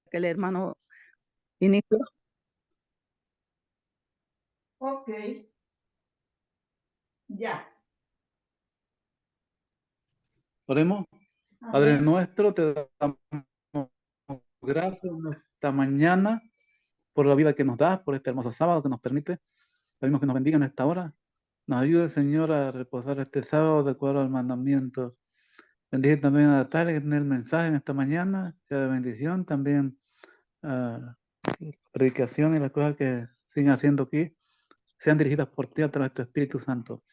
que el hermano inició. Ok, ya. Oremos. Padre nuestro, te damos gracias esta mañana por la vida que nos das, por este hermoso sábado que nos permite. Pedimos que nos bendiga en esta hora. Nos ayude, Señor, a reposar este sábado de acuerdo al mandamiento. Bendice también a Natalia que tiene el mensaje en esta mañana, sea de bendición. También la predicación y las cosas que siguen haciendo aquí sean dirigidas por ti a través de tu Espíritu Santo.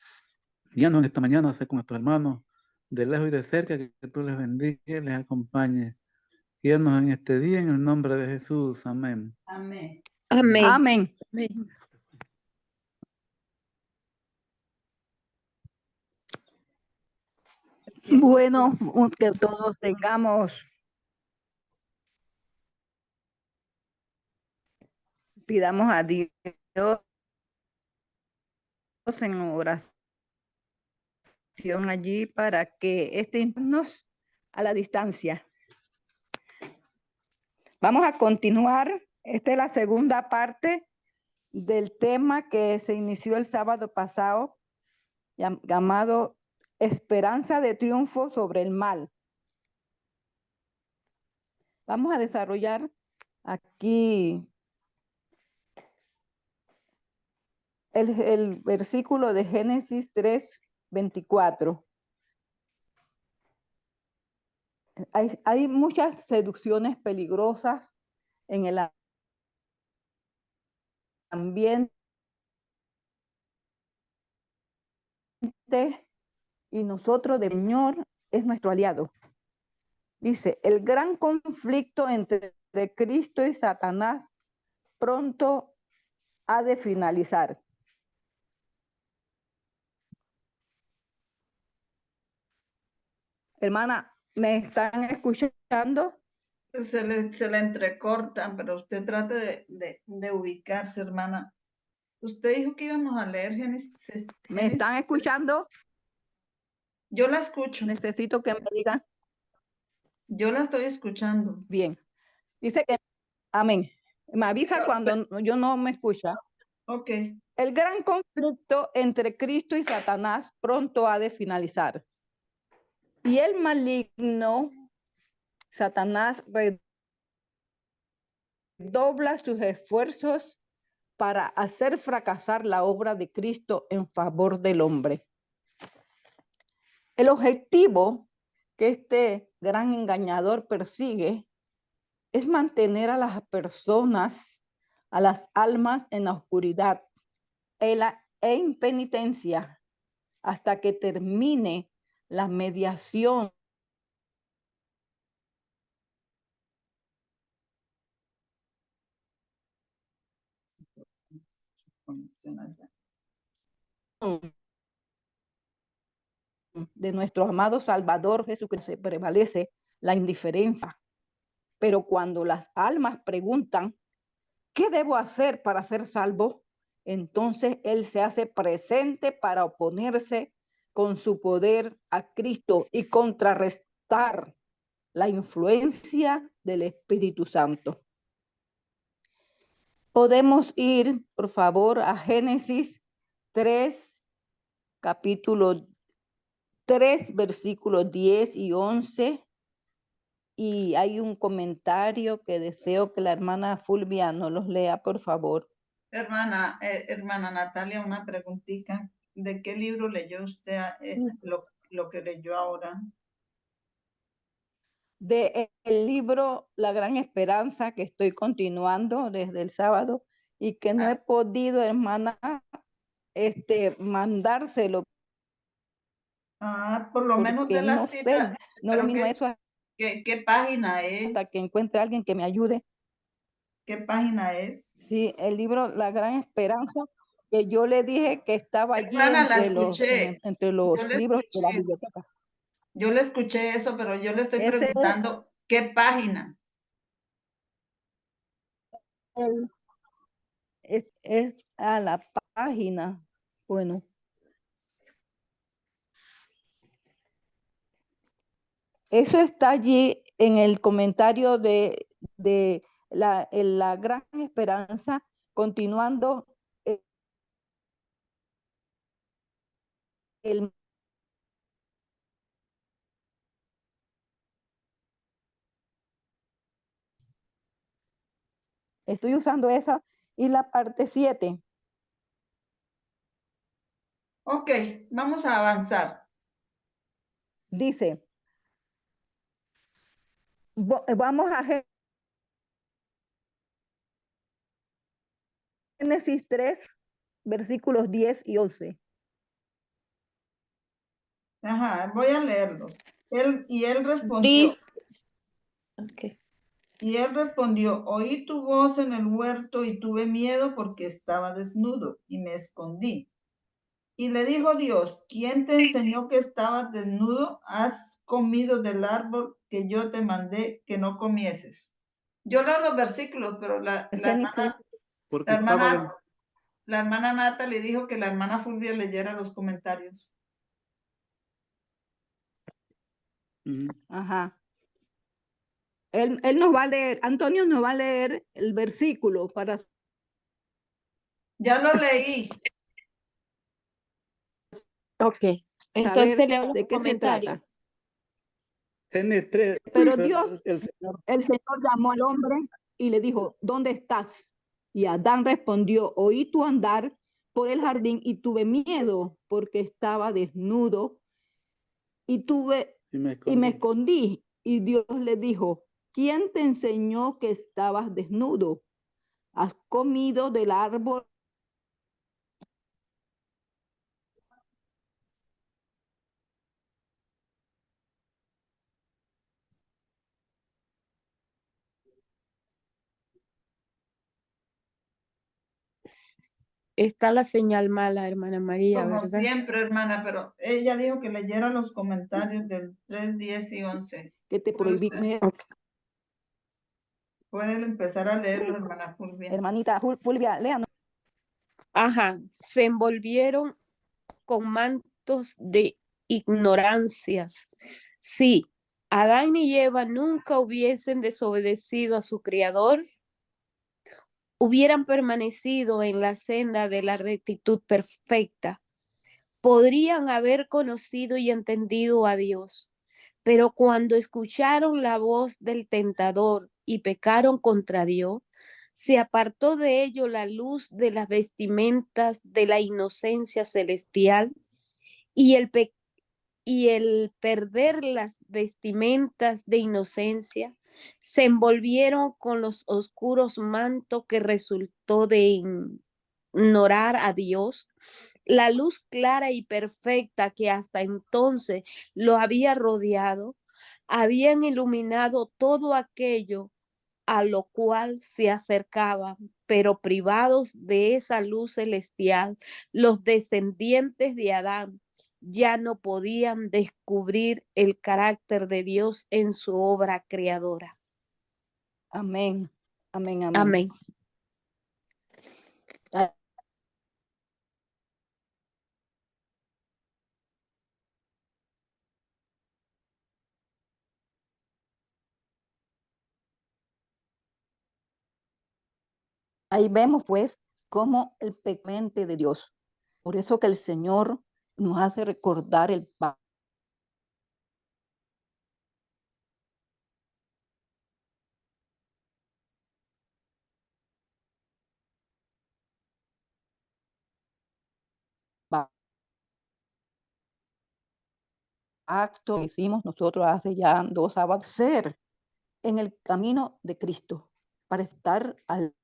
Guíanos en esta mañana, sé con nuestros hermanos de lejos y de cerca, que tú les bendigas, les acompañes. Guíanos en este día en el nombre de Jesús. Amén. Amén. Amén. Amén. Amén. Bueno, que todos tengamos, pidamos a Dios en oración allí para que estemos a la distancia. Vamos a continuar. Esta es la segunda parte del tema que se inició el sábado pasado, llamado Esperanza de triunfo sobre el mal. Vamos a desarrollar aquí el versículo de Génesis 3:24. Hay muchas seducciones peligrosas en el ambiente y nosotros, el Señor es nuestro aliado. Dice, el gran conflicto entre Cristo y Satanás pronto ha de finalizar. Hermana, ¿me están escuchando? Se le entrecortan, pero usted trate de ubicarse, hermana. Usted dijo que íbamos a leer Génesis. ¿Me están escuchando? Yo la escucho. Necesito que me digan. Yo la estoy escuchando. Bien. Dice que, amén. Me avisa cuando yo no me escucha. Ok. El gran conflicto entre Cristo y Satanás pronto ha de finalizar. Y el maligno, Satanás, redobla sus esfuerzos para hacer fracasar la obra de Cristo en favor del hombre. El objetivo que este gran engañador persigue es mantener a las personas, a las almas en la oscuridad e impenitencia hasta que termine la mediación de nuestro amado Salvador Jesucristo. Se prevalece la indiferencia. Pero cuando las almas preguntan, ¿qué debo hacer para ser salvo? Entonces Él se hace presente para oponerse con su poder a Cristo y contrarrestar la influencia del Espíritu Santo. Podemos ir, por favor, a Génesis 3, capítulo 3, versículos 10 y 11. Y hay un comentario que deseo que la hermana Fulvia nos los lea, por favor. Hermana Natalia, una preguntita. ¿De qué libro leyó usted lo que leyó ahora? De el libro La Gran Esperanza, que estoy continuando desde el sábado y que no he podido, hermana, mandárselo. Por lo menos de la no cita. sé, no lo mismo eso ¿Qué página hasta es? que encuentre a alguien que me ayude. ¿Qué página es? Sí, el libro La Gran Esperanza, que yo le dije que estaba allí Hermana, la entre escuché. los Yo le libros de la escuché. biblioteca. Yo le escuché eso, pero yo le estoy Ese preguntando qué página. es a la página, bueno, eso está allí en el comentario de de la gran esperanza, continuando el estoy usando esa y la parte 7. Ok, vamos a avanzar. Dice, vamos a Génesis 3, versículos 10 y 11. Ajá, voy a leerlo. Él respondió. Okay. Y él respondió, oí tu voz en el huerto y tuve miedo porque estaba desnudo y me escondí. Y le dijo Dios, ¿quién te enseñó que estabas desnudo? ¿Has comido del árbol que yo te mandé que no comieses? Yo leo los versículos, pero la Porque estaba hermana Nata le dijo que la hermana Fulvia leyera los comentarios. Ajá. Él nos va a leer, Antonio nos va a leer el versículo para Ya lo leí. Ok. Entonces saber leo los de qué se comentarios. trata. Génesis 3, Pero Dios, el Señor, el Señor llamó al hombre y le dijo, ¿dónde estás? Y Adán respondió, oí tu andar por el jardín y tuve miedo porque estaba desnudo y me escondí. Y Dios le dijo, ¿quién te enseñó que estabas desnudo? ¿Has comido del árbol? Está la señal mala, hermana María, Como ¿verdad? siempre, hermana, pero ella dijo que leyera los comentarios del 3, 10 y 11. Que te prohibí. Okay. Puede empezar a leerlo, hermana Fulvia. Hermanita Fulvia, léanos. Ajá. Se envolvieron con mantos de ignorancias. Sí, Adán y Eva nunca hubiesen desobedecido a su Creador, hubieran permanecido en la senda de la rectitud perfecta, podrían haber conocido y entendido a Dios, pero cuando escucharon la voz del tentador y pecaron contra Dios, se apartó de ello la luz de las vestimentas de la inocencia celestial y el perder las vestimentas de inocencia, se envolvieron con los oscuros mantos que resultó de ignorar a Dios. La luz clara y perfecta que hasta entonces lo había rodeado, habían iluminado todo aquello a lo cual se acercaban, pero privados de esa luz celestial, los descendientes de Adán ya no podían descubrir el carácter de Dios en su obra creadora. Amén. Amén, amén. Amén. Ahí vemos pues cómo el pecado de Dios. Por eso que el Señor nos hace recordar el acto que hicimos nosotros hace ya 2 sábados, ser en el camino de Cristo para estar al.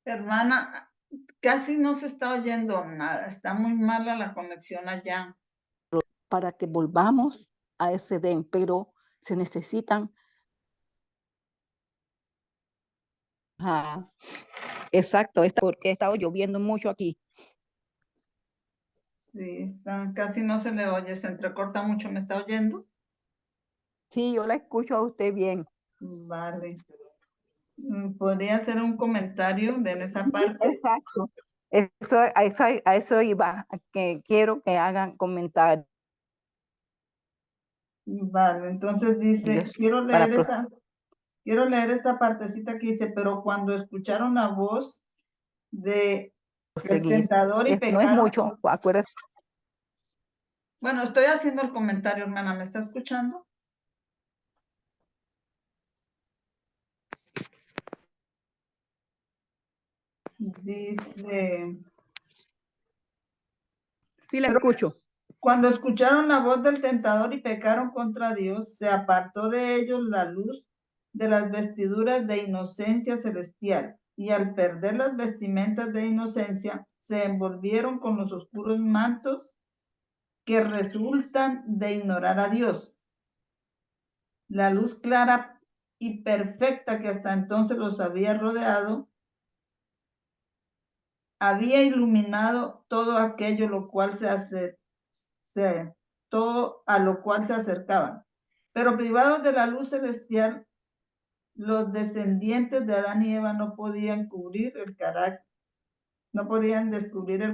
Hermana, casi no se está oyendo nada. Está muy mala la conexión allá. Para que volvamos a ese Edén, pero se necesitan. Exacto, porque ha estado lloviendo mucho aquí. Sí, casi no se le oye, se entrecorta mucho. ¿Me está oyendo? Sí, yo la escucho a usted bien. Vale. ¿Podría hacer un comentario de esa parte? Exacto. A eso iba, que quiero que hagan comentarios. Vale, entonces dice, Dios, quiero para leer esta partecita que dice, pero cuando escucharon la voz del proseguir. tentador y No es pecaron. mucho, acuérdate. Bueno, estoy haciendo el comentario, hermana, ¿me está escuchando? Dice, Sí, la pero escucho. cuando escucharon la voz del tentador y pecaron contra Dios, se apartó de ellos la luz de las vestiduras de inocencia celestial, y al perder las vestimentas de inocencia, se envolvieron con los oscuros mantos que resultan de ignorar a Dios. La luz clara y perfecta que hasta entonces los había rodeado había iluminado todo aquello lo cual todo a lo cual se acercaban. Pero privados de la luz celestial, los descendientes de Adán y Eva no podían descubrir el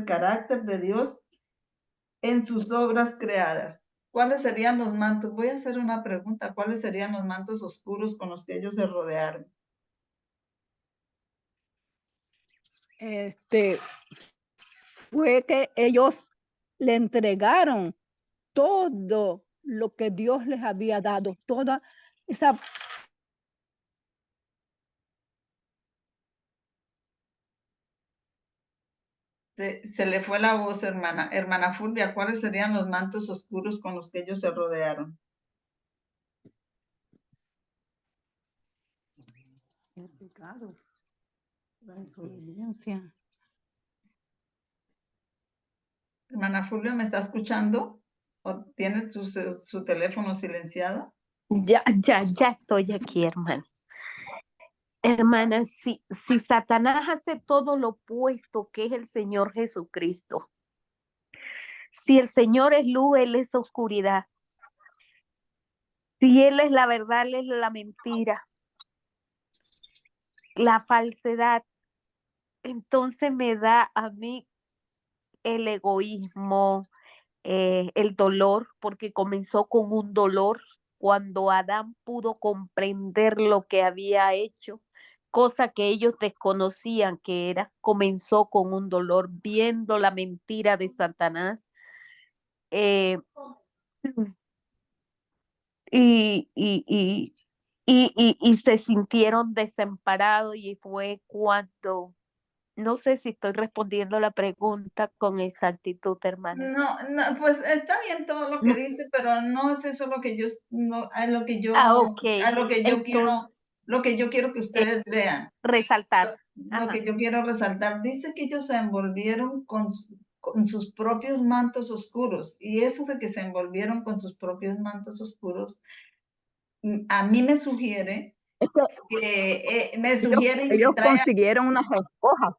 carácter de Dios en sus obras creadas. ¿Cuáles serían los mantos? Voy a hacer una pregunta. ¿Cuáles serían los mantos oscuros con los que ellos se rodearon? Fue que ellos le entregaron todo lo que Dios les había dado, toda esa Se le fue la voz, hermana. Hermana Fulvia, ¿cuáles serían los mantos oscuros con los que ellos se rodearon? el pecado, la desobediencia. Hermana Fulvia, ¿me está escuchando? ¿O tiene su teléfono silenciado? Ya estoy aquí, hermana. Hermana, si Satanás hace todo lo opuesto que es el Señor Jesucristo, si el Señor es luz, Él es oscuridad, si Él es la verdad, Él es la mentira, la falsedad, entonces me da a mí el egoísmo, el dolor, porque comenzó con un dolor cuando Adán pudo comprender lo que había hecho, cosa que ellos desconocían que era, comenzó con un dolor viendo la mentira de Satanás. eh, y, y, y, y se sintieron desamparados y fue cuando, no sé si estoy respondiendo la pregunta con exactitud, hermana. No, pues está bien todo lo que dice, pero no es eso lo que yo, no, a lo que yo, Ok, a lo que yo quiero, entonces, lo que yo quiero que ustedes vean. resaltar. Lo que yo quiero resaltar, dice que ellos se envolvieron con sus propios mantos oscuros, y eso de que se envolvieron con sus propios mantos oscuros, a mí me sugiere que Ellos trae, consiguieron unas hojas.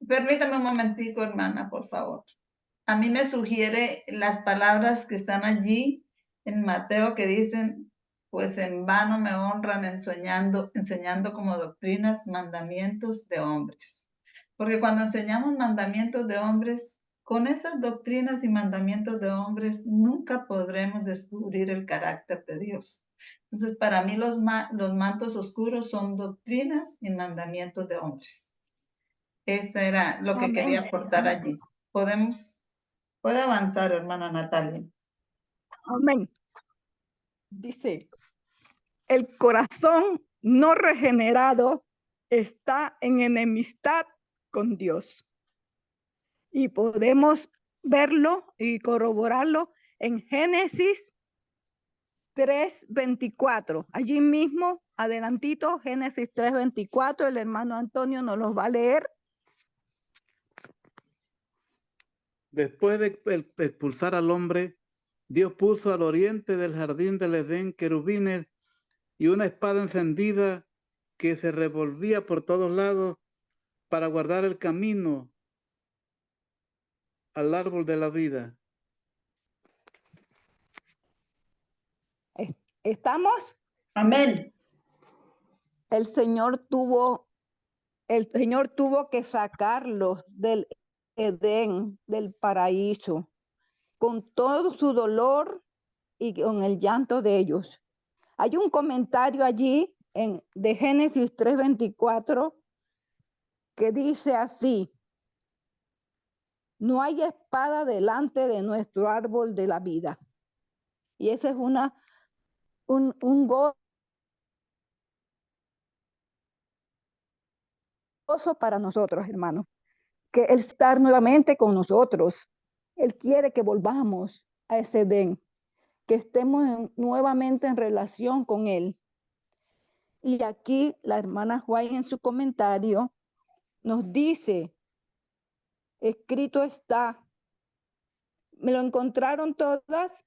permítame un momentico, hermana, por favor. A mí me sugiere las palabras que están allí en Mateo que dicen, pues en vano me honran enseñando como doctrinas mandamientos de hombres. Porque cuando enseñamos mandamientos de hombres, con esas doctrinas y mandamientos de hombres nunca podremos descubrir el carácter de Dios. Entonces, para mí los mantos oscuros son doctrinas y mandamientos de hombres. Eso era lo que quería aportar allí. Puede avanzar, hermana Natalia. Amén. Dice, el corazón no regenerado está en enemistad con Dios. Y podemos verlo y corroborarlo en Génesis 3:24. Allí mismo, adelantito, Génesis 3:24, el hermano Antonio nos los va a leer. Después de expulsar al hombre, Dios puso al oriente del jardín del Edén querubines y una espada encendida que se revolvía por todos lados para guardar el camino al árbol de la vida. ¿Estamos? Amén. El Señor tuvo que sacarlos del Edén, del paraíso, con todo su dolor y con el llanto de ellos. Hay un comentario allí de Génesis 3:24 que dice así: no hay espada delante de nuestro árbol de la vida. Y ese es un gozo para nosotros, hermanos, que Él está nuevamente con nosotros. Él quiere que volvamos a ese Edén, que estemos nuevamente en relación con Él. Y aquí la hermana White en su comentario nos dice, escrito está. ¿Me lo encontraron todas?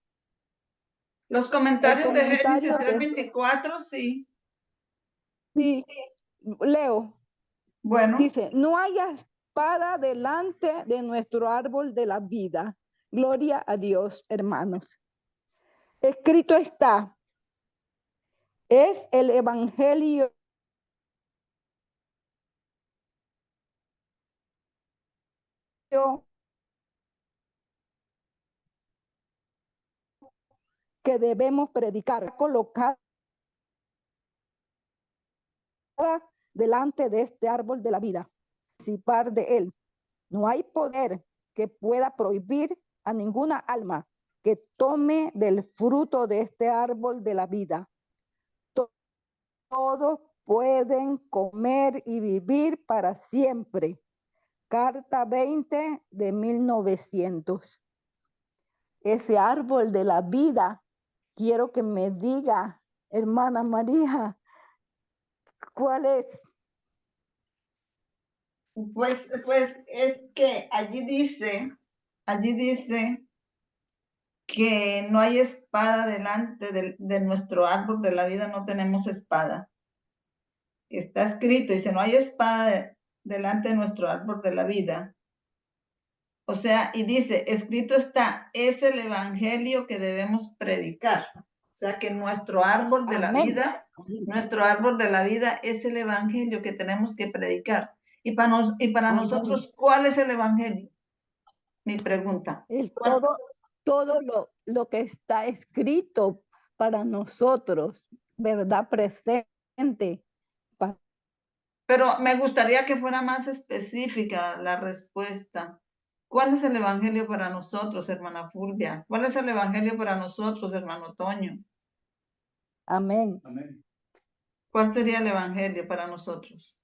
Los comentarios de Génesis comentario 3:24, sí. Sí, leo. Bueno, Dice, no hay espada delante de nuestro árbol de la vida. Gloria a Dios, hermanos. Escrito está, es el evangelio que debemos predicar, colocar delante de este árbol de la vida, participar de él. No hay poder que pueda prohibir a ninguna alma que tome del fruto de este árbol de la vida. Todos pueden comer y vivir para siempre. Carta 20 de 1900. Ese árbol de la vida, quiero que me diga, hermana María, ¿cuál es? pues es que allí dice que no hay espada delante de nuestro árbol de la vida, no tenemos espada. Está escrito, dice, no hay espada delante de nuestro árbol de la vida. O sea, y dice, escrito está, es el evangelio que debemos predicar. O sea, que nuestro árbol de la vida, nuestro árbol de la vida es el evangelio que tenemos que predicar. Y para nosotros, ¿cuál es el evangelio? Mi pregunta. Todo lo que está escrito para nosotros, ¿verdad? Presente. Pero me gustaría que fuera más específica la respuesta. ¿Cuál es el evangelio para nosotros, hermana Fulvia? ¿Cuál es el evangelio para nosotros, hermano Toño? Amén. Amén. ¿Cuál sería el evangelio para nosotros?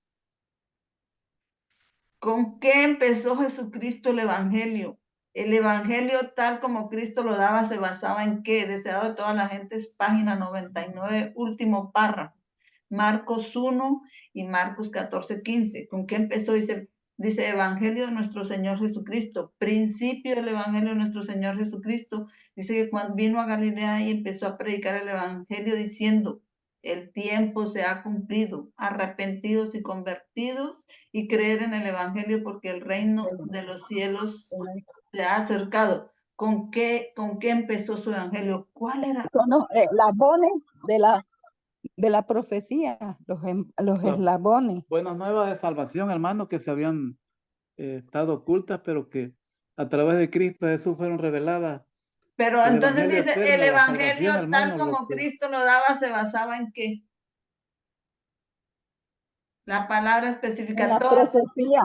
¿Con qué empezó Jesucristo el evangelio? El evangelio tal como Cristo lo daba se basaba en qué? Deseado de toda la gente es página 99, último párrafo. Marcos 1 y Marcos 14:15. ¿Con qué empezó? Dice evangelio de nuestro Señor Jesucristo. Principio del evangelio de nuestro Señor Jesucristo. Dice que cuando vino a Galilea y empezó a predicar el evangelio diciendo, el tiempo se ha cumplido, arrepentidos y convertidos y creer en el evangelio porque el reino de los cielos se ha acercado. ¿Con qué empezó su evangelio? ¿Cuál era? Son los eslabones de la profecía, los eslabones. Buenas nuevas de salvación, hermano, que se habían estado ocultas, pero que a través de Cristo Jesús fueron reveladas. Pero El entonces evangelio dice, eterno, el la evangelio salvación, tal hermano, como Cristo lo daba se basaba en qué? La palabra específica. En la profecía.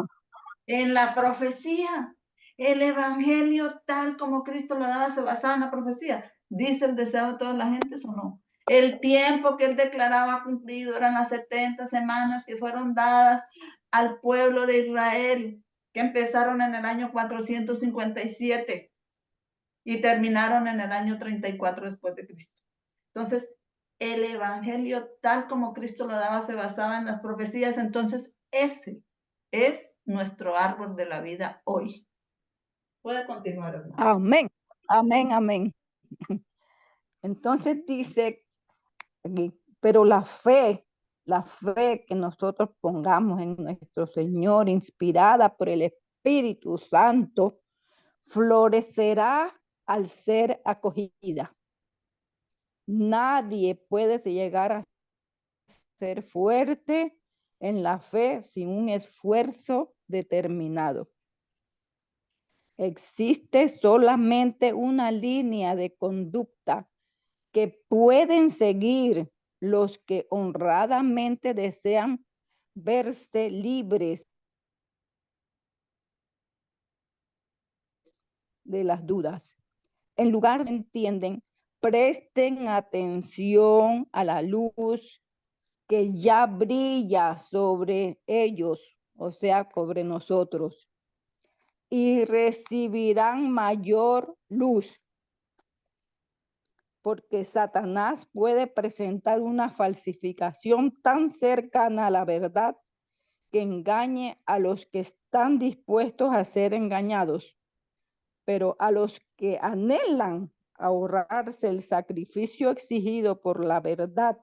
En la profecía. El evangelio tal como Cristo lo daba se basaba en la profecía. ¿Dice el deseo de toda la gente o no? El tiempo que él declaraba cumplido eran las 70 semanas que fueron dadas al pueblo de Israel, que empezaron en el año 457 y terminaron en el año 34 después de Cristo. Entonces, el evangelio tal como Cristo lo daba se basaba en las profecías. Entonces, ese es nuestro árbol de la vida hoy. Puede continuar, hermano. Amén, amén, amén. Entonces dice, pero la fe que nosotros pongamos en nuestro Señor, inspirada por el Espíritu Santo, florecerá al ser acogida. Nadie puede llegar a ser fuerte en la fe sin un esfuerzo determinado. Existe solamente una línea de conducta que pueden seguir los que honradamente desean verse libres de las dudas. En lugar de entienden, presten atención a la luz que ya brilla sobre ellos, o sea, sobre nosotros, y recibirán mayor luz, porque Satanás puede presentar una falsificación tan cercana a la verdad que engañe a los que están dispuestos a ser engañados, pero a los que anhelan ahorrarse el sacrificio exigido por la verdad,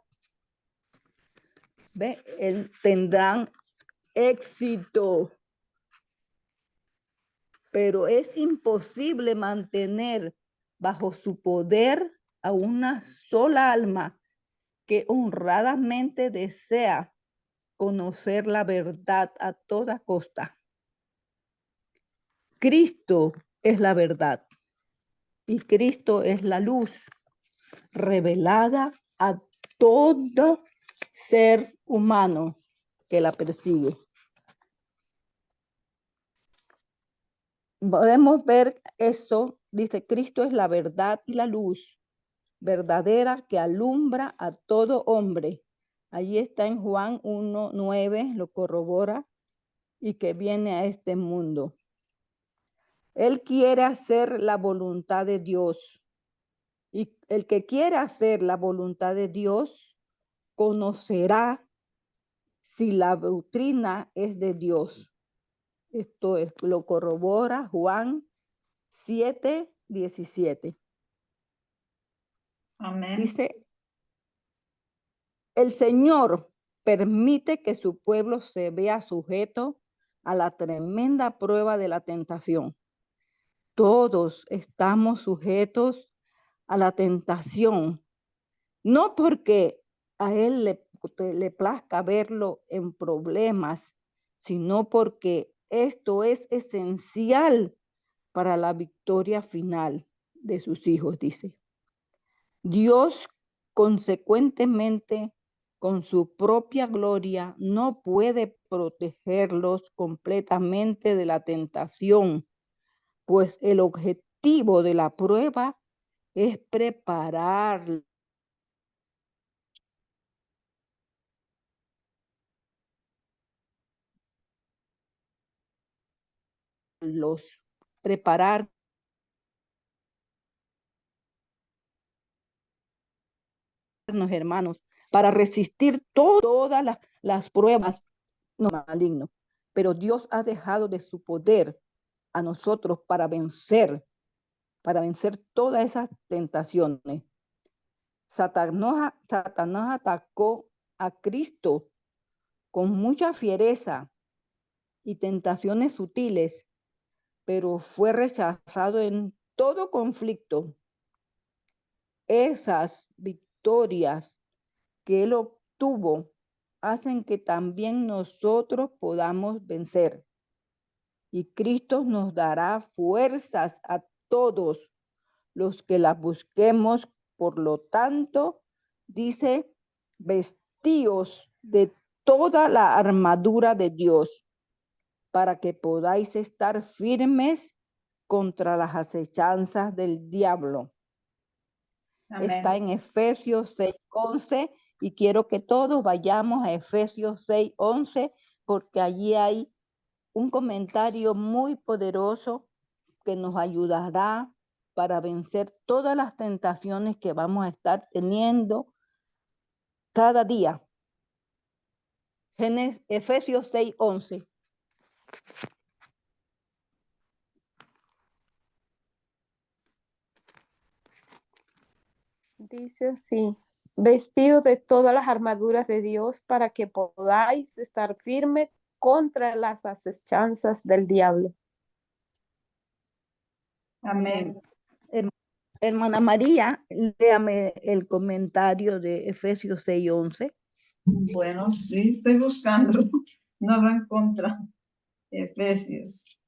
tendrán éxito. Pero es imposible mantener bajo su poder a una sola alma que honradamente desea conocer la verdad a toda costa. Cristo es la verdad y Cristo es la luz revelada a todo ser humano que la persigue. Podemos ver eso, dice, Cristo es la verdad y la luz verdadera que alumbra a todo hombre. Allí está en Juan 1:9, lo corrobora, y que viene a este mundo. Él quiere hacer la voluntad de Dios. Y el que quiere hacer la voluntad de Dios conocerá si la doctrina es de Dios. Esto lo corrobora Juan 7:17. Amén. Dice, el Señor permite que su pueblo se vea sujeto a la tremenda prueba de la tentación. Todos estamos sujetos a la tentación, no porque a Él le plazca verlo en problemas, sino porque esto es esencial para la victoria final de sus hijos, dice. Dios, consecuentemente, con su propia gloria, no puede protegerlos completamente de la tentación, pues el objetivo de la prueba es prepararlos prepararnos, hermanos, para resistir todas las pruebas malignas. Pero Dios ha dejado de su poder a nosotros para vencer todas esas tentaciones. Satanás atacó a Cristo con mucha fiereza y tentaciones sutiles, pero fue rechazado en todo conflicto. Esas victorias que él obtuvo hacen que también nosotros podamos vencer. Y Cristo nos dará fuerzas a todos los que las busquemos. Por lo tanto, dice, vestíos de toda la armadura de Dios para que podáis estar firmes contra las acechanzas del diablo. Amén. Está en Efesios 6:11 y quiero que todos vayamos a Efesios 6:11 porque allí hay un comentario muy poderoso que nos ayudará para vencer todas las tentaciones que vamos a estar teniendo cada día. Efesios 6:11. Dice así, vestido de todas las armaduras de Dios para que podáis estar firme contra las acechanzas del diablo. Amén. Hermana María, léame el comentario de Efesios 6:11. Bueno, sí, estoy buscando. No lo encuentro. Efesios.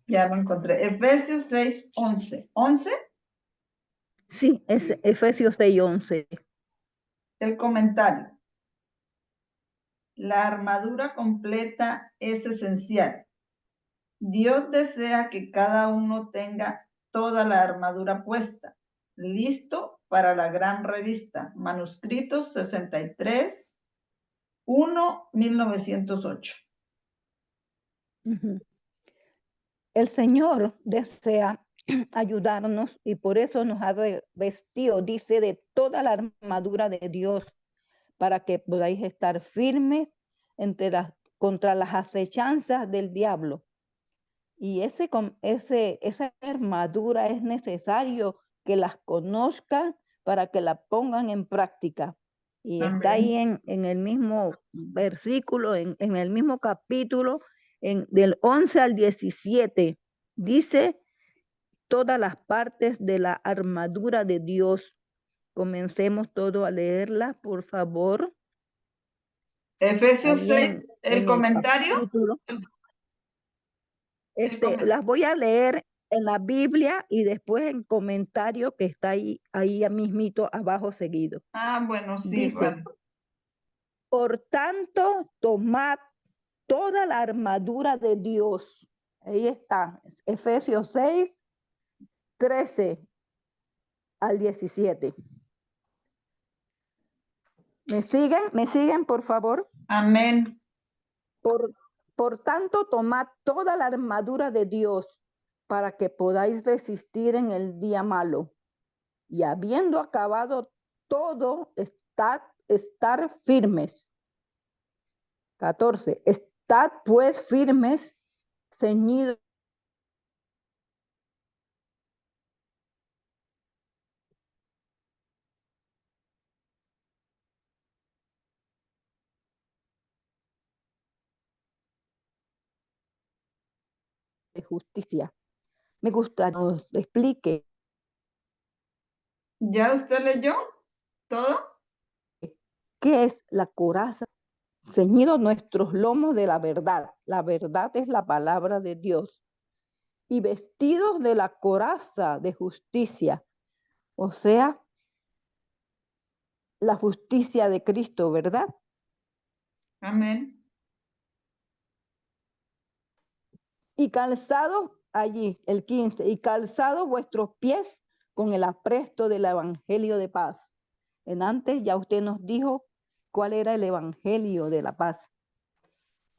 Ya lo encontré. Efesios 6, 11. ¿11? Sí, es Efesios 6:11. El comentario. La armadura completa es esencial. Dios desea que cada uno tenga toda la armadura puesta, listo para la gran revista. Manuscritos 63, 1, 1908. Ujú. El Señor desea ayudarnos y por eso nos ha revestido, dice, de toda la armadura de Dios para que podáis estar firmes contra las acechanzas del diablo. Y esa armadura es necesario que las conozcan para que la pongan en práctica. Y está ahí en el mismo versículo, en el mismo capítulo, del 11 al 17. Dice todas las partes de la armadura de Dios. Comencemos todo a leerla, por favor. Efesios Ahí 6, el comentario. capítulo. Las voy a leer en la Biblia y después en comentario que está ahí mismito abajo seguido. Ah, bueno, sí, Dice, bueno. por tanto, tomad toda la armadura de Dios. Ahí está, Efesios 6, 13 al 17. ¿Me siguen? ¿Me siguen, por favor? Amén. Por tanto, tomad toda la armadura de Dios para que podáis resistir en el día malo. Y habiendo acabado todo, estar firmes. 14. Estad pues firmes, ceñidos de justicia. Me gusta que nos explique ¿Ya usted leyó todo? qué es la coraza. Ceñidos nuestros lomos de la verdad. La verdad es la palabra de Dios. Y vestidos de la coraza de justicia. O sea, la justicia de Cristo, ¿verdad? Amén. Y calzados allí, el 15, y calzados vuestros pies con el apresto del evangelio de paz. En antes ya usted nos dijo cuál era el evangelio de la paz,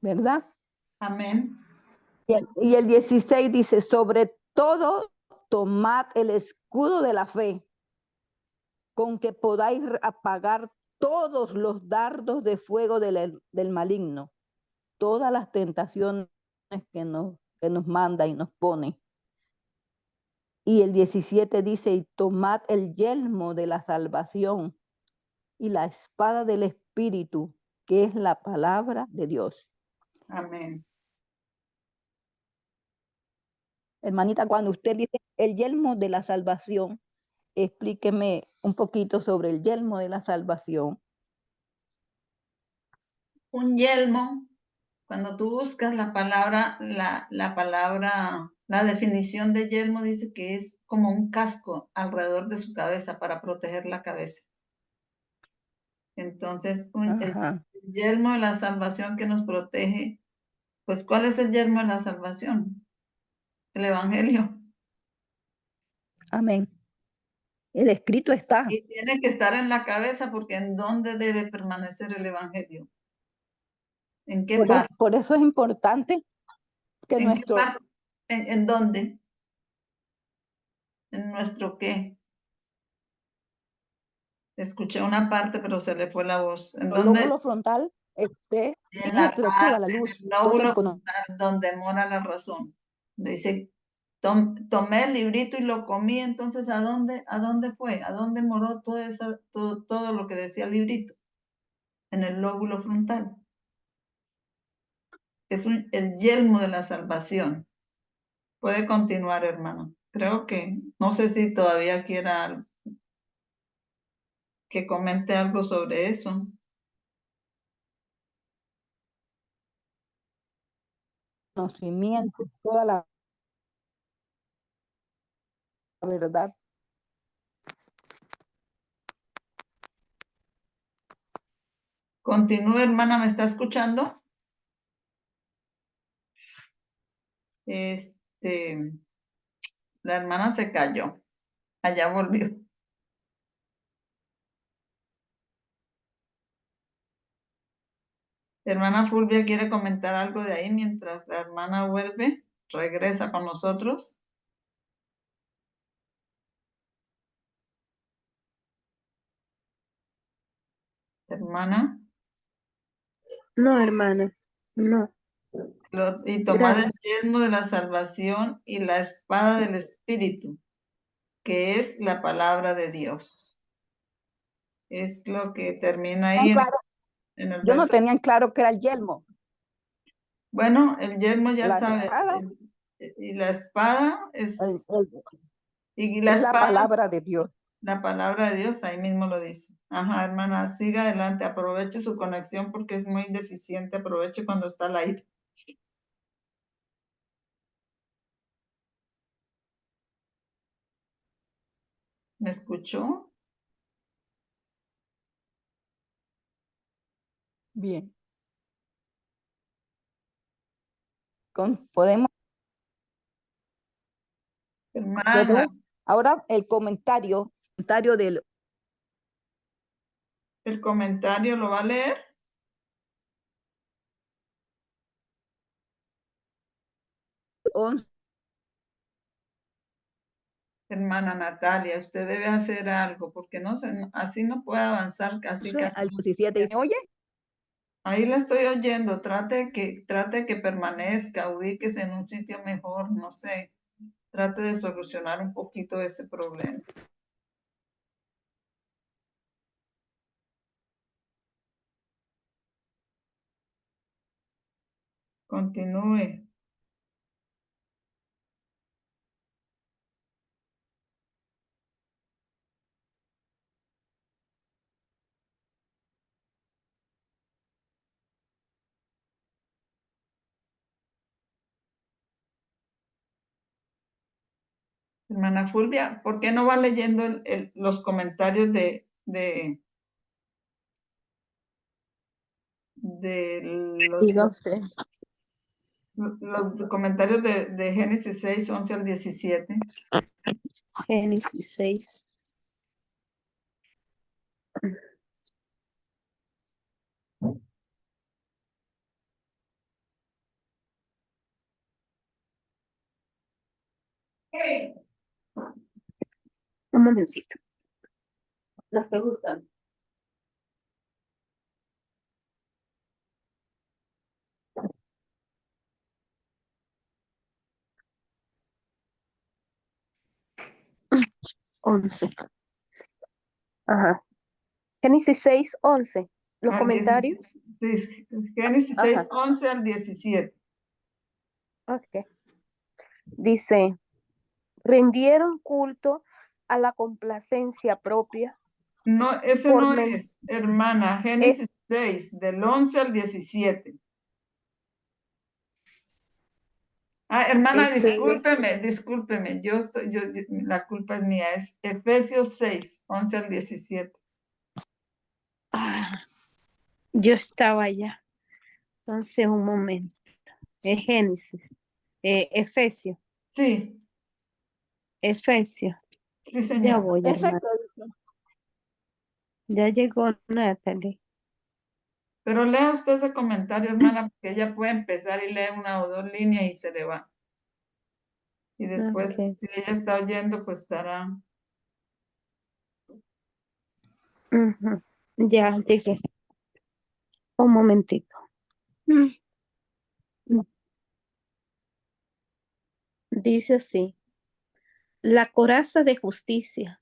¿verdad? Amén. Y el 16 dice, sobre todo tomad el escudo de la fe, con que podáis apagar todos los dardos de fuego del maligno, todas las tentaciones que nos manda y nos pone. Y el 17 dice, y tomad el yelmo de la salvación y la espada del Espíritu, que es la palabra de Dios. Amén. Hermanita, cuando usted dice el yelmo de la salvación, explíqueme un poquito sobre el yelmo de la salvación. Un yelmo, cuando tú buscas la palabra, la definición de yelmo dice que es como un casco alrededor de su cabeza para proteger la cabeza. Entonces, el yelmo de la salvación que nos protege, pues, ¿cuál es el yelmo de la salvación? El evangelio. Amén. El escrito está. Y tiene que estar en la cabeza porque ¿en dónde debe permanecer el evangelio? ¿En qué parte? Por eso es importante que ¿En qué nuestro... parte? ¿En dónde? ¿En nuestro qué? Escuché una parte, pero se le fue la voz. ¿En dónde? lóbulo frontal En la toda parte, la en luz, el todo el lóbulo conocimiento. frontal donde mora la razón. Dice, tomé el librito y lo comí, entonces ¿a dónde fue? ¿A dónde moró todo lo que decía el librito? En el lóbulo frontal. Es el yelmo de la salvación. Puede continuar, hermano. Creo que, no sé si todavía quiera que comente algo sobre eso. Conocimiento, toda la verdad. Continúe, hermana, ¿me está escuchando? La hermana se cayó. Allá volvió. Hermana Fulvia, ¿quiere comentar algo de ahí mientras la hermana vuelve? ¿Regresa con nosotros? Hermana. No, hermana, no. Y tomad el Gracias. yelmo de la salvación y la espada del Espíritu, que es la palabra de Dios. Es lo que termina ahí Claro, en el yo no verso. tenía en claro que era el yelmo. Bueno, el yelmo ya La sabe. espada, Y la espada es... y la es la espada, palabra de Dios. la palabra de Dios, ahí mismo lo dice. Ajá, hermana, siga adelante, aproveche su conexión porque es muy deficiente, aproveche cuando está al aire. ¿Me escuchó? Bien. Podemos. Hermana, Ahora el comentario del ¿el comentario lo va a leer? Hermana Natalia, usted debe hacer algo, porque así no puede avanzar casi 11 al 17. ¿Me oye? Ahí la estoy oyendo, trate que permanezca, ubíquese en un sitio mejor, no sé. Trate de solucionar un poquito ese problema. Continúe. Hermana Fulvia, ¿por qué no va leyendo los comentarios de Diga usted. los comentarios de Génesis 6, 11 al 17? Génesis 6. Un momentito. La estoy buscando. Once. Ajá. Génesis 6, 11. Los Al comentarios. 17, Génesis 6, 11 al 17. Ok. Dice, rindieron culto a la complacencia propia. No, ese Por no men- es, hermana. Génesis 6, del 11 al 17. Ah, hermana, Ese- discúlpeme. La culpa es mía. Es Efesios 6, 11 al 17. Ah, yo estaba allá. Entonces, un momento. Es Génesis. Efesios. Sí, Efesios. sí, Ya señor. voy, hermano. Perfecto. Ya llegó Natalie. Pero lea usted ese comentario, hermana, porque ella puede empezar y lee una o dos líneas y se le va. Y después, Ok. si ella está oyendo, pues estará. Ujú. Ya llegué. Un momentito. Dice así. La coraza de justicia.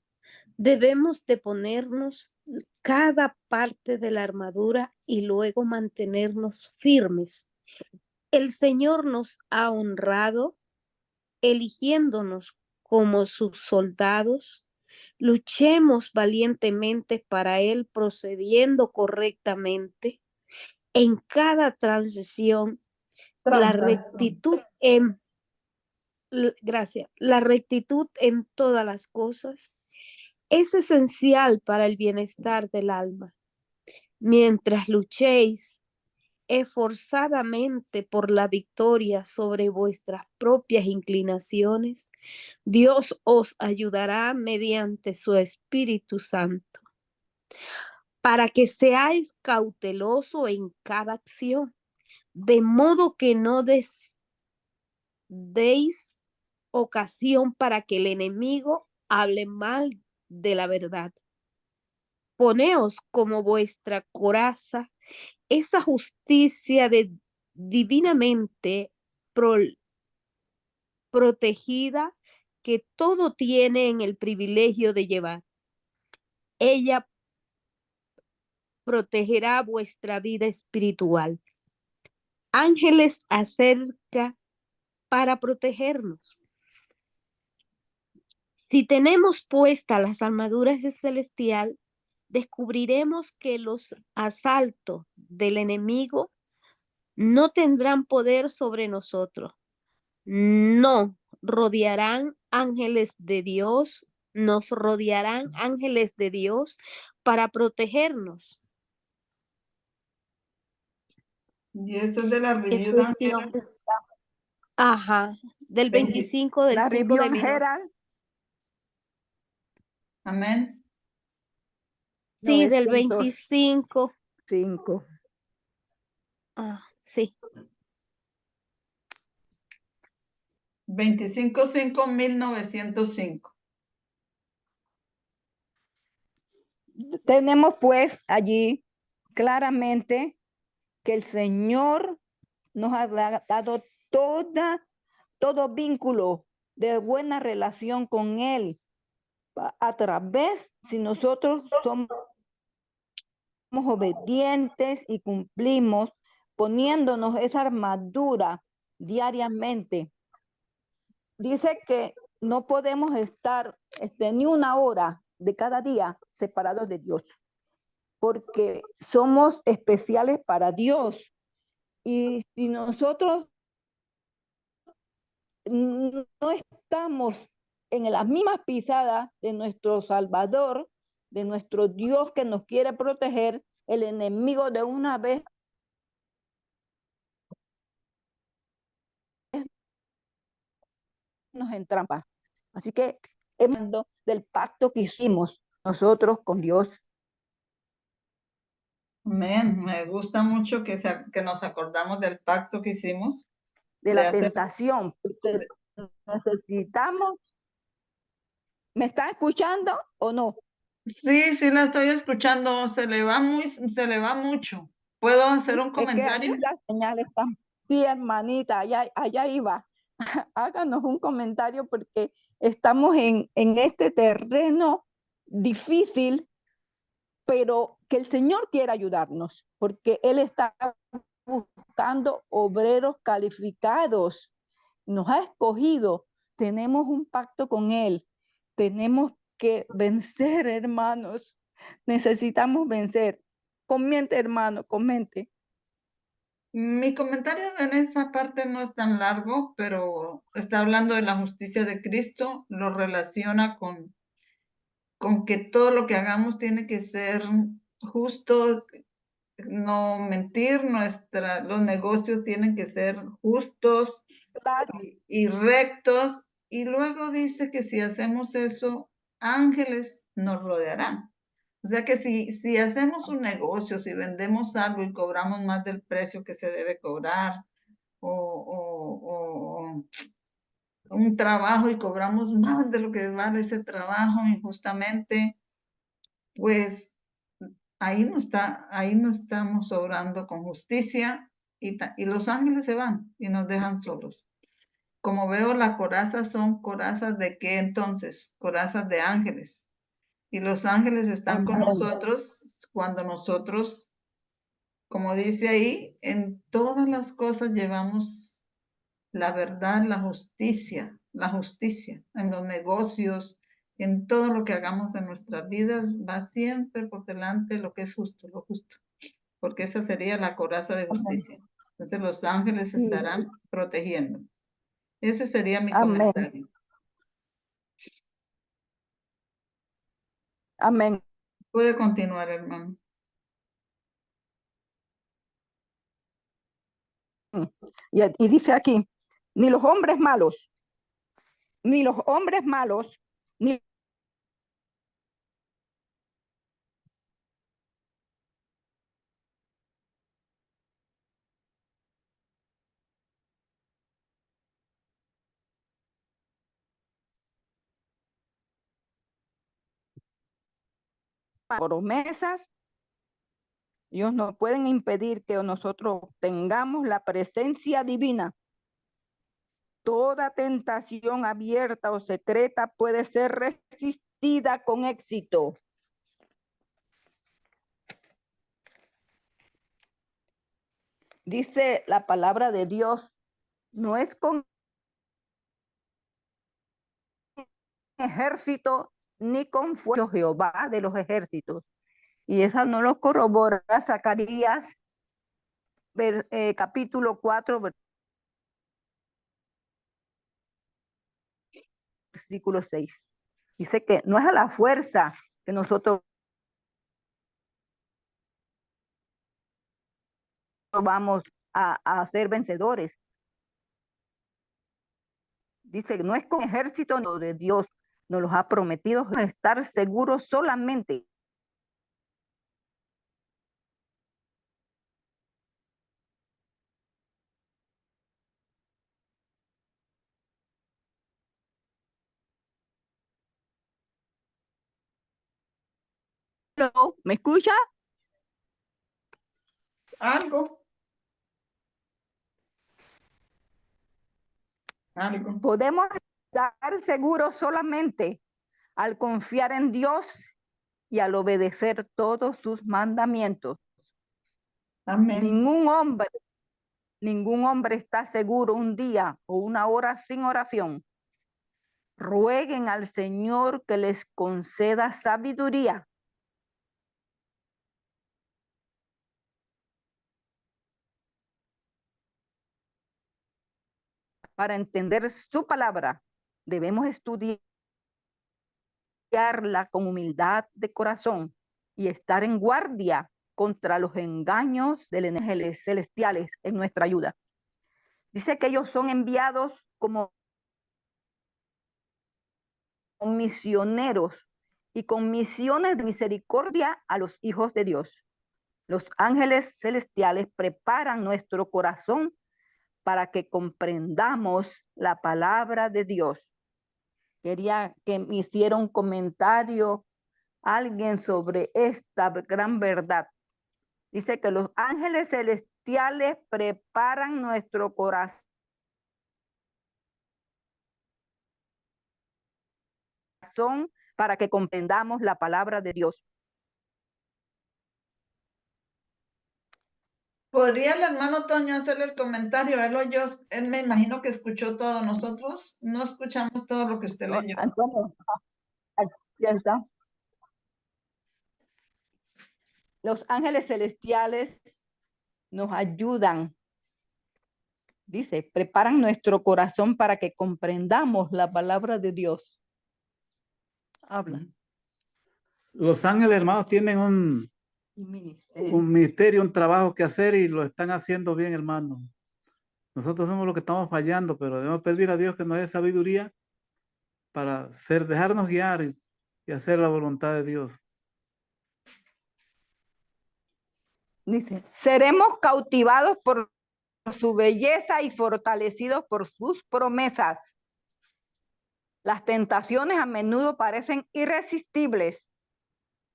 Debemos de ponernos cada parte de la armadura y luego mantenernos firmes. El Señor nos ha honrado eligiéndonos como sus soldados. Luchemos valientemente para Él, procediendo correctamente. En cada transición, la Transacción. rectitud gracias. La rectitud en todas las cosas es esencial para el bienestar del alma. Mientras luchéis esforzadamente por la victoria sobre vuestras propias inclinaciones, Dios os ayudará mediante su Espíritu Santo para que seáis cauteloso en cada acción, de modo que no deis ocasión para que el enemigo hable mal de la verdad. Poneos como vuestra coraza esa justicia divinamente protegida que todo tiene en el privilegio de llevar. Ella protegerá vuestra vida espiritual. Ángeles acerca para protegernos. Si tenemos puestas las armaduras de celestial, descubriremos que los asaltos del enemigo no tendrán poder sobre nosotros. No rodearán ángeles de Dios, nos rodearán ángeles de Dios para protegernos. Y eso es de la review Efesios, ajá, del 25 del La 5 Review de 1900. Herald, Amén. Sí, del 905. 25. Sí. 25.5.1905. Tenemos pues allí claramente que el Señor nos ha dado todo vínculo de buena relación con Él a través, si nosotros somos obedientes y cumplimos poniéndonos esa armadura diariamente. Dice que no podemos estar ni una hora de cada día separados de Dios, porque somos especiales para Dios. Y si nosotros no estamos en las mismas pisadas de nuestro Salvador, de nuestro Dios que nos quiere proteger, el enemigo de una vez nos entrampa. Así que hablando del pacto que hicimos nosotros con Dios. Amén. Me gusta mucho que nos acordamos del pacto que hicimos. De la tentación, porque necesitamos. ¿Me está escuchando o no? Sí, sí la estoy escuchando. Se le va mucho. ¿Puedo hacer un comentario? Es que las señales están. Sí, hermanita, allá iba. Háganos un comentario porque estamos en este terreno difícil, pero que el Señor quiera ayudarnos, porque Él está buscando obreros calificados. Nos ha escogido. Tenemos un pacto con Él. Tenemos que vencer, hermanos. Necesitamos vencer. Comente, hermano, comente. Mi comentario en esa parte no es tan largo, pero está hablando de la justicia de Cristo, lo relaciona con que todo lo que hagamos tiene que ser justo, no mentir, los negocios tienen que ser justos Claro. y rectos. Y luego dice que si hacemos eso, ángeles nos rodearán. O sea que si hacemos un negocio, si vendemos algo y cobramos más del precio que se debe cobrar, o un trabajo y cobramos más de lo que vale ese trabajo injustamente, pues ahí no estamos obrando con justicia y los ángeles se van y nos dejan solos. Como veo, las corazas son corazas de qué entonces? Corazas de ángeles. Y los ángeles están con nosotros cuando nosotros, como dice ahí, en todas las cosas llevamos la verdad, la justicia, en los negocios, en todo lo que hagamos en nuestras vidas, va siempre por delante lo que es justo, lo justo, porque esa sería la coraza de justicia. Entonces los ángeles Sí. estarán protegiendo. Ese sería mi Amén. comentario. Amén. Puede continuar, hermano. Y dice aquí, ni los hombres malos, ni los hombres malos, ni promesas, ellos no pueden impedir que nosotros tengamos la presencia divina. Toda tentación abierta o secreta puede ser resistida con éxito. Dice la palabra de Dios, no es con ejército ni con fuerza Jehová de los ejércitos. Y esa no lo corrobora Zacarías capítulo 4, versículo 6. Dice que no es a la fuerza que nosotros vamos a ser vencedores. Dice que no es con ejército de Dios, nos los ha prometido estar seguros solamente ¿Me escucha? Algo. Podemos estar seguros solamente al confiar en Dios y al obedecer todos sus mandamientos. Amén. Ningún hombre está seguro un día o una hora sin oración. Rueguen al Señor que les conceda sabiduría para entender su palabra. Debemos estudiarla con humildad de corazón y estar en guardia contra los engaños de los ángeles celestiales en nuestra ayuda. Dice que ellos son enviados como misioneros y con misiones de misericordia a los hijos de Dios. Los ángeles celestiales preparan nuestro corazón para que comprendamos la palabra de Dios. Quería que me hiciera un comentario alguien sobre esta gran verdad. Dice que los ángeles celestiales preparan nuestro corazón para que comprendamos la palabra de Dios. ¿Podría el hermano Toño hacerle el comentario? Él me imagino que escuchó todo. Nosotros no escuchamos todo lo que usted leyó. Antonio, ya está. Los ángeles celestiales nos ayudan. Dice, preparan nuestro corazón para que comprendamos la palabra de Dios. Habla. Los ángeles, hermanos, tienen un ministerio, un trabajo que hacer y lo están haciendo bien, hermanos. Nosotros somos los que estamos fallando, pero debemos pedir a Dios que nos dé sabiduría para dejarnos guiar y hacer la voluntad de Dios. Dice, seremos cautivados por su belleza y fortalecidos por sus promesas. Las tentaciones a menudo parecen irresistibles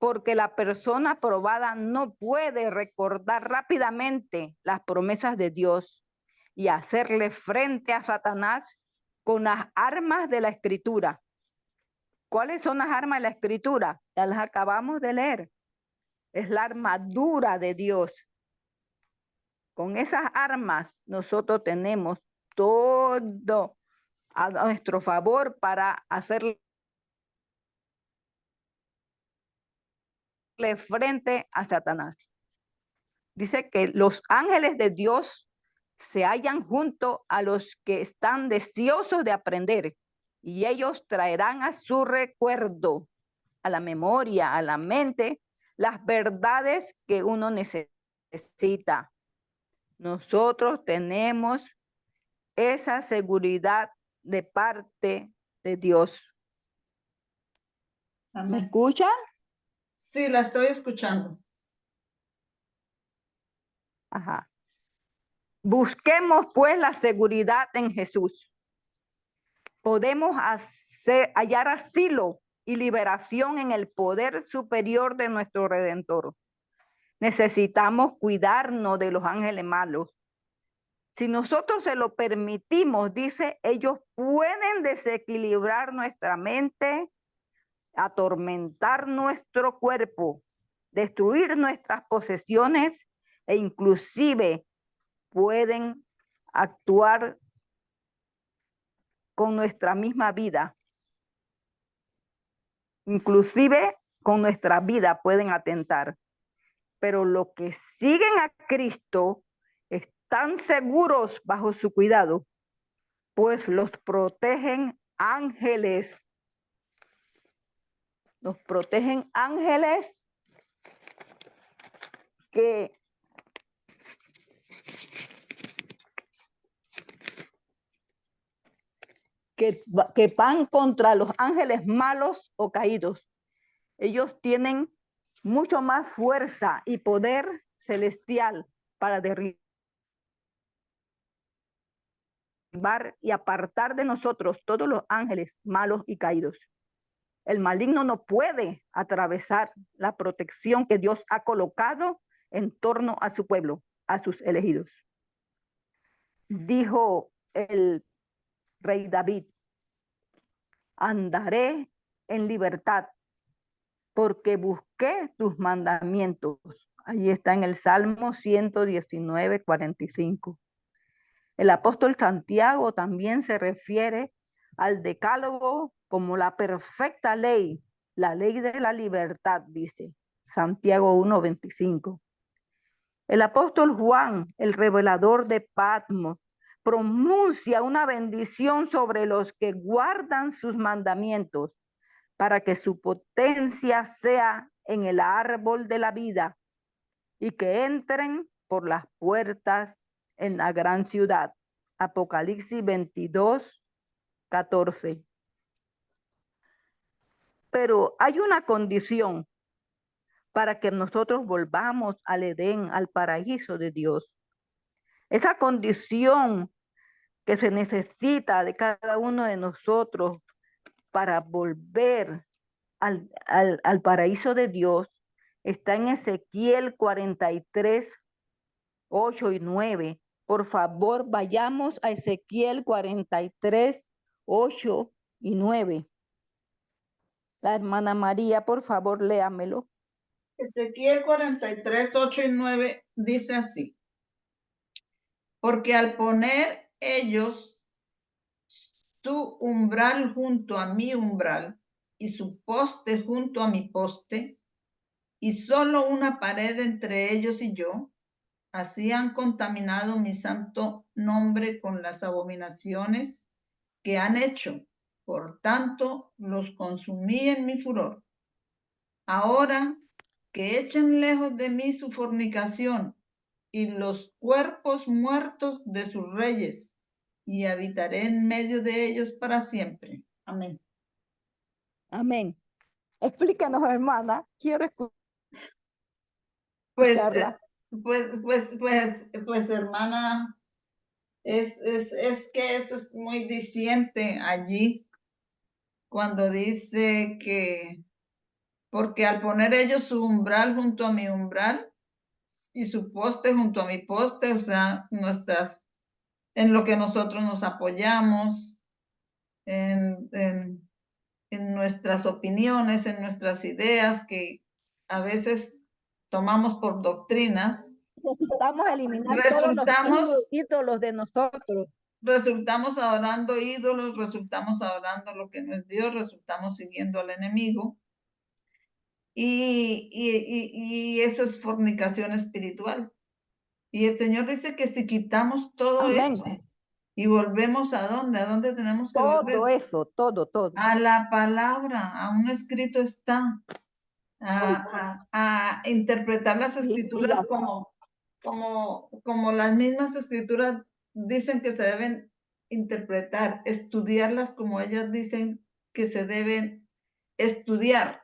porque la persona probada no puede recordar rápidamente las promesas de Dios y hacerle frente a Satanás con las armas de la Escritura. ¿Cuáles son las armas de la Escritura? Ya las acabamos de leer. Es la armadura de Dios. Con esas armas nosotros tenemos todo a nuestro favor para hacerle frente a Satanás. Dice que los ángeles de Dios se hallan junto a los que están deseosos de aprender, y ellos traerán a su recuerdo, a la memoria, a la mente, las verdades que uno necesita. Nosotros tenemos esa seguridad de parte de Dios. ¿Me Amén. escucha? Sí, la estoy escuchando. Ajá. Busquemos pues la seguridad en Jesús. Podemos hallar asilo y liberación en el poder superior de nuestro Redentor. Necesitamos cuidarnos de los ángeles malos. Si nosotros se lo permitimos, dice, ellos pueden desequilibrar nuestra mente, atormentar nuestro cuerpo, destruir nuestras posesiones e inclusive pueden actuar con nuestra misma vida. Inclusive con nuestra vida pueden atentar. Pero los que siguen a Cristo están seguros bajo su cuidado, pues los protegen ángeles. Los protegen ángeles que van contra los ángeles malos o caídos. Ellos tienen mucho más fuerza y poder celestial para derribar y apartar de nosotros todos los ángeles malos y caídos. El maligno no puede atravesar la protección que Dios ha colocado en torno a su pueblo, a sus elegidos. Dijo el rey David: andaré en libertad porque busqué tus mandamientos. Allí está en el Salmo 119, 45. El apóstol Santiago también se refiere al decálogo como la perfecta ley, la ley de la libertad, dice Santiago 1:25. El apóstol Juan, el revelador de Patmos, pronuncia una bendición sobre los que guardan sus mandamientos para que su potencia sea en el árbol de la vida y que entren por las puertas en la gran ciudad. Apocalipsis 22:14. Pero hay una condición para que nosotros volvamos al Edén, al paraíso de Dios. Esa condición que se necesita de cada uno de nosotros para volver al paraíso de Dios está en Ezequiel 43, 8 y 9. Por favor, vayamos a Ezequiel 43, 8 y 9. La hermana María, por favor, léamelo. Ezequiel 43, 8 y 9 dice así: porque al poner ellos su umbral junto a mi umbral y su poste junto a mi poste, y solo una pared entre ellos y yo, así han contaminado mi santo nombre con las abominaciones que han hecho. Por tanto, los consumí en mi furor. Ahora que echen lejos de mí su fornicación y los cuerpos muertos de sus reyes, y habitaré en medio de ellos para siempre. Amén. Amén. Explícanos, hermana. Quiero Pues, escucharla. pues, hermana, es que eso es muy diciente allí cuando dice que, porque al poner ellos su umbral junto a mi umbral y su poste junto a mi poste, o sea, en lo que nosotros nos apoyamos, en nuestras opiniones, en nuestras ideas que a veces tomamos por doctrinas, Necesitamos eliminar todos los resultamos ídolos de nosotros. adorando ídolos, resultamos adorando lo que no es Dios, resultamos siguiendo al enemigo. Y eso es fornicación espiritual. Y el Señor dice que si quitamos todo Amén. eso y volvemos ¿a dónde? ¿A dónde tenemos que volver? Todo eso, todo. A la palabra, a un escrito está. A interpretar las Sí, escrituras como las mismas escrituras dicen que se deben interpretar, estudiarlas como ellas dicen que se deben estudiar.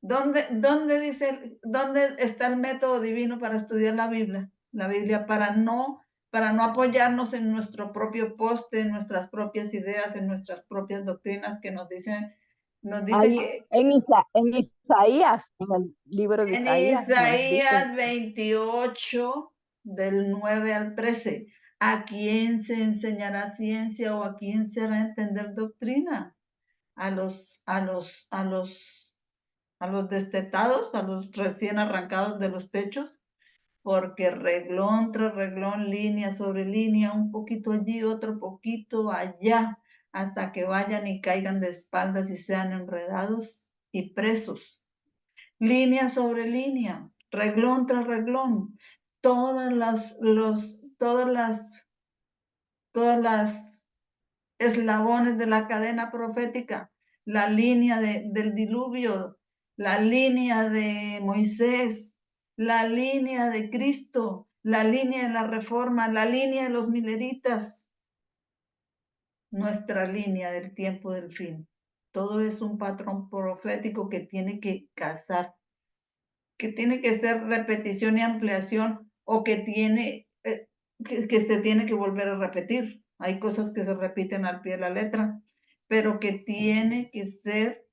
¿Dónde está el método divino para estudiar la Biblia? La Biblia para no apoyarnos en nuestro propio poste, en nuestras propias ideas, en nuestras propias doctrinas que nos dicen ahí que en Isaías, en el libro de en Isaías, nos Isaías dicen, 28, del 9 al 13, ¿a quién se enseñará ciencia o a quién se hará entender doctrina? A los destetados, a los recién arrancados de los pechos, porque reglón tras reglón, línea sobre línea, un poquito allí, otro poquito allá, hasta que vayan y caigan de espaldas y sean enredados y presos. Línea sobre línea, reglón tras reglón, todas las eslabones de la cadena profética, la línea del diluvio, la línea de Moisés, la línea de Cristo, la línea de la reforma, la línea de los mileritas, nuestra línea del tiempo del fin. Todo es un patrón profético que tiene que casar, que tiene que ser repetición y ampliación, o que se tiene que volver a repetir. Hay cosas que se repiten al pie de la letra, pero que tiene que ser,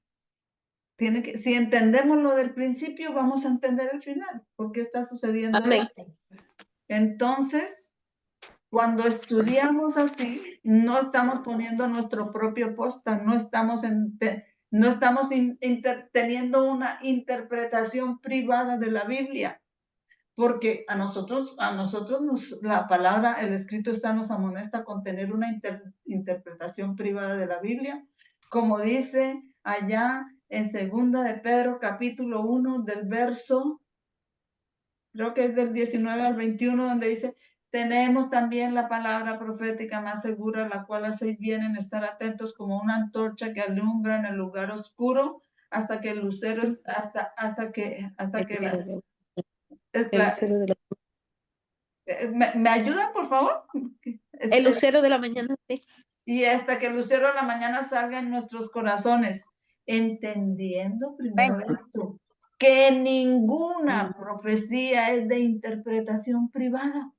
si entendemos lo del principio, vamos a entender el final, por qué está sucediendo Amén. esto. Entonces, cuando estudiamos así, no estamos poniendo nuestro propio posta, no estamos teniendo una interpretación privada de la Biblia, porque a nosotros la palabra, el escrito nos amonesta con tener una interpretación privada de la Biblia, como dice allá en 2 de Pedro, capítulo 1, del verso, creo que es del 19 al 21, donde dice: tenemos también la palabra profética más segura, la cual hacéis bien en estar atentos como una antorcha que alumbra en el lugar oscuro hasta que el lucero El lucero de la, ¿Me ayudan, por favor? el lucero de la mañana, sí. Y hasta que el lucero de la mañana salga en nuestros corazones, entendiendo primero esto, que ninguna profecía es de interpretación privada.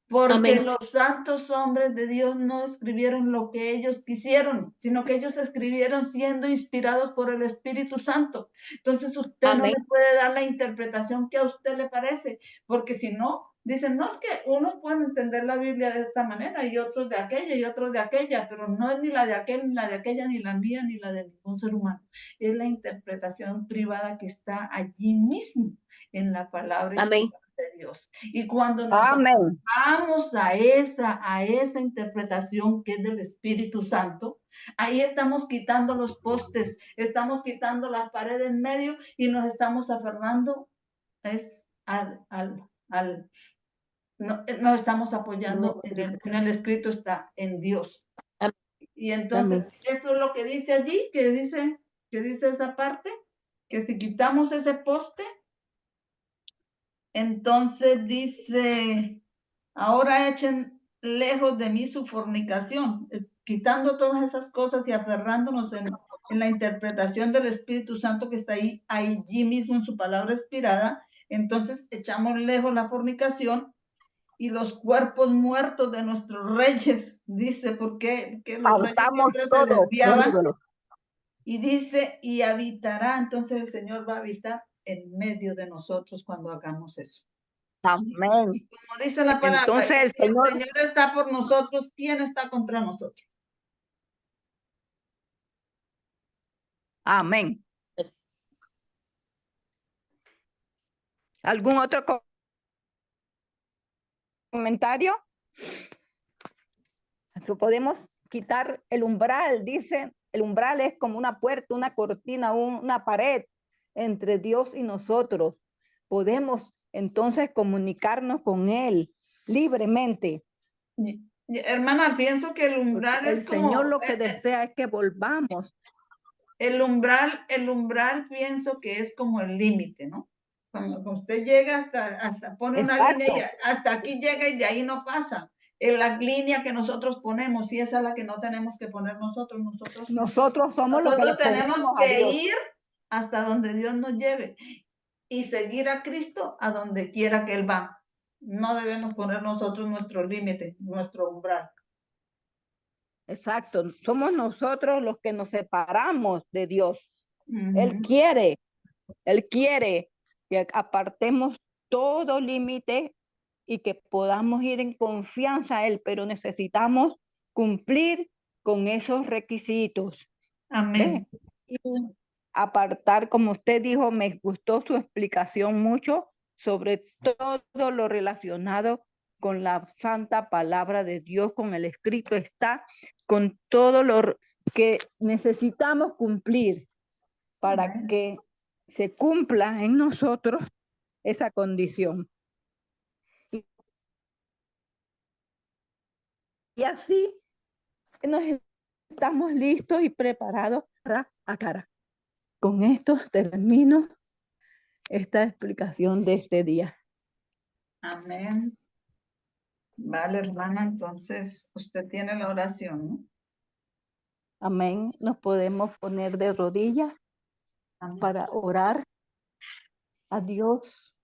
Porque Amén. los santos hombres de Dios no escribieron lo que ellos quisieron, sino que ellos escribieron siendo inspirados por el Espíritu Santo. Entonces usted Amén. no le puede dar la interpretación que a usted le parece, porque si no, dicen, no, es que uno puede entender la Biblia de esta manera y otros de aquella y otros de aquella, pero no es ni la de aquel, ni la de aquella, ni la mía, ni la de ningún ser humano. Es la interpretación privada que está allí mismo en la palabra Amén. de Dios. Y cuando nosotros vamos a esa interpretación que es del Espíritu Santo, ahí estamos quitando los postes, estamos quitando la pared en medio y nos estamos aferrando no estamos apoyando en el escrito, está en Dios. Amén. Y entonces eso es lo que dice allí, que dice esa parte, que si quitamos ese poste, entonces dice: ahora echen lejos de mí su fornicación, quitando todas esas cosas y aferrándonos en la interpretación del Espíritu Santo que está allí mismo en su palabra inspirada. Entonces echamos lejos la fornicación y los cuerpos muertos de nuestros reyes, dice, porque los reyes siempre se desviaban. Y dice, y habitará, entonces el Señor va a habitar en medio de nosotros cuando hagamos eso. Amén. Como dice la palabra, entonces el Señor está por nosotros, ¿quién está contra nosotros? Amén. ¿Algún otro comentario? Podemos quitar el umbral, dice, el umbral es como una puerta, una cortina, una pared entre Dios y nosotros. Podemos entonces comunicarnos con Él libremente. Hermana, pienso que el Porque umbral el es como Señor lo que desea es que volvamos. el umbral pienso que es como el límite, ¿no? Cuando usted llega hasta pone una Exacto. línea y hasta aquí llega y de ahí no pasa. En la línea que nosotros ponemos, y esa es la que no tenemos que poner nosotros. Nosotros somos los que Nosotros le tenemos ponemos a que Dios. ir hasta donde Dios nos lleve y seguir a Cristo a donde quiera que Él va. No debemos poner nosotros nuestro límite, nuestro umbral. Exacto. Somos nosotros los que nos separamos de Dios. Ujú. Él quiere que apartemos todo límite y que podamos ir en confianza a Él, pero necesitamos cumplir con esos requisitos. Amén. ¿Ve? Y apartar, como usted dijo, me gustó su explicación mucho sobre todo lo relacionado con la santa palabra de Dios, con el escrito está, con todo lo que necesitamos cumplir para Amén. que se cumpla en nosotros esa condición. Y así nos estamos listos y preparados cara a cara. Con esto termino esta explicación de este día. Amén. Vale, hermana, entonces usted tiene la oración, ¿no? Amén. Nos podemos poner de rodillas Amén. para orar a Dios.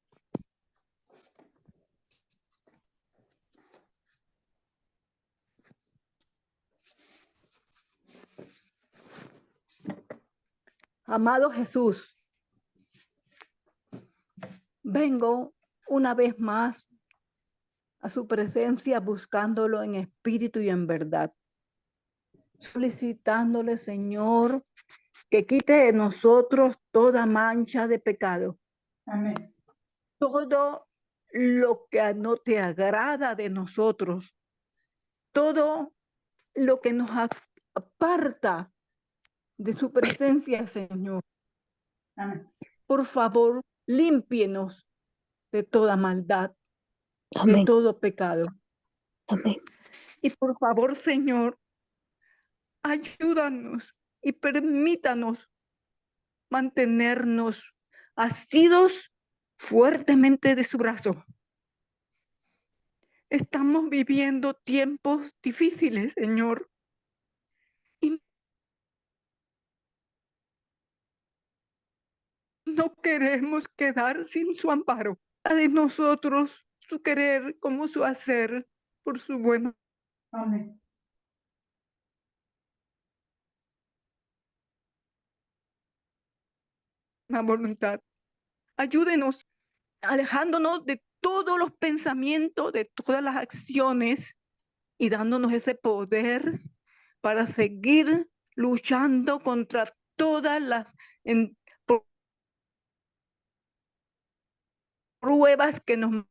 Amado Jesús, vengo una vez más a su presencia buscándolo en espíritu y en verdad, solicitándole, Señor, que quite de nosotros toda mancha de pecado. Amén. Todo lo que no te agrada de nosotros, todo lo que nos aparta de su presencia, Señor. Amén. Por favor, límpienos de toda maldad, Amén. de todo pecado. Amén. Y por favor, Señor, ayúdanos y permítanos mantenernos asidos fuertemente de su brazo. Estamos viviendo tiempos difíciles, Señor. Y no queremos quedar sin su amparo. De nosotros, su querer como su hacer, por su buena Amén. voluntad. Ayúdenos alejándonos de todos los pensamientos, de todas las acciones y dándonos ese poder para seguir luchando contra todas las pruebas que nos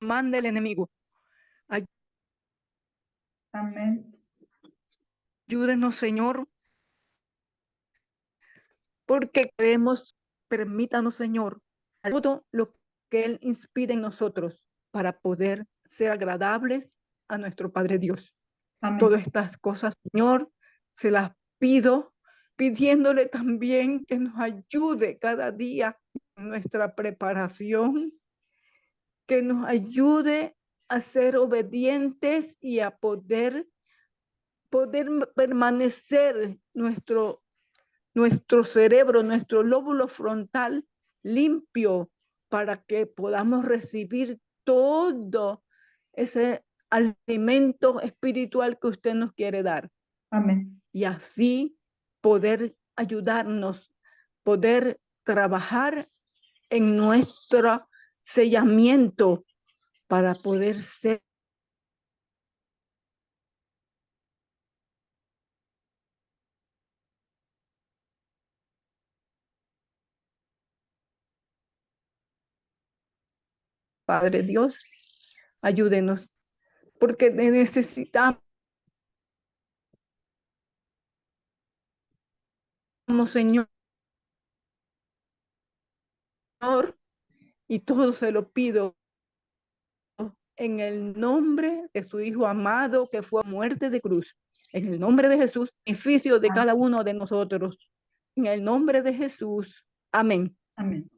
manda el enemigo. Amén. Ayúdenos, Señor, porque queremos, permítanos, Señor, todo lo que Él inspire en nosotros para poder ser agradables a nuestro Padre Dios. Amén. Todas estas cosas, Señor, se las pido, pidiéndole también que nos ayude cada día en nuestra preparación, que nos ayude a ser obedientes y a poder permanecer nuestro cerebro, nuestro lóbulo frontal limpio para que podamos recibir todo ese alimento espiritual que usted nos quiere dar. Amén. Y así poder ayudarnos, poder trabajar en nuestro sellamiento para poder ser Padre Dios, ayúdenos, porque te necesitamos, Señor, y todo se lo pido en el nombre de su Hijo amado, que fue a muerte de cruz. En el nombre de Jesús, beneficio de cada uno de nosotros. En el nombre de Jesús. Amén. Amén.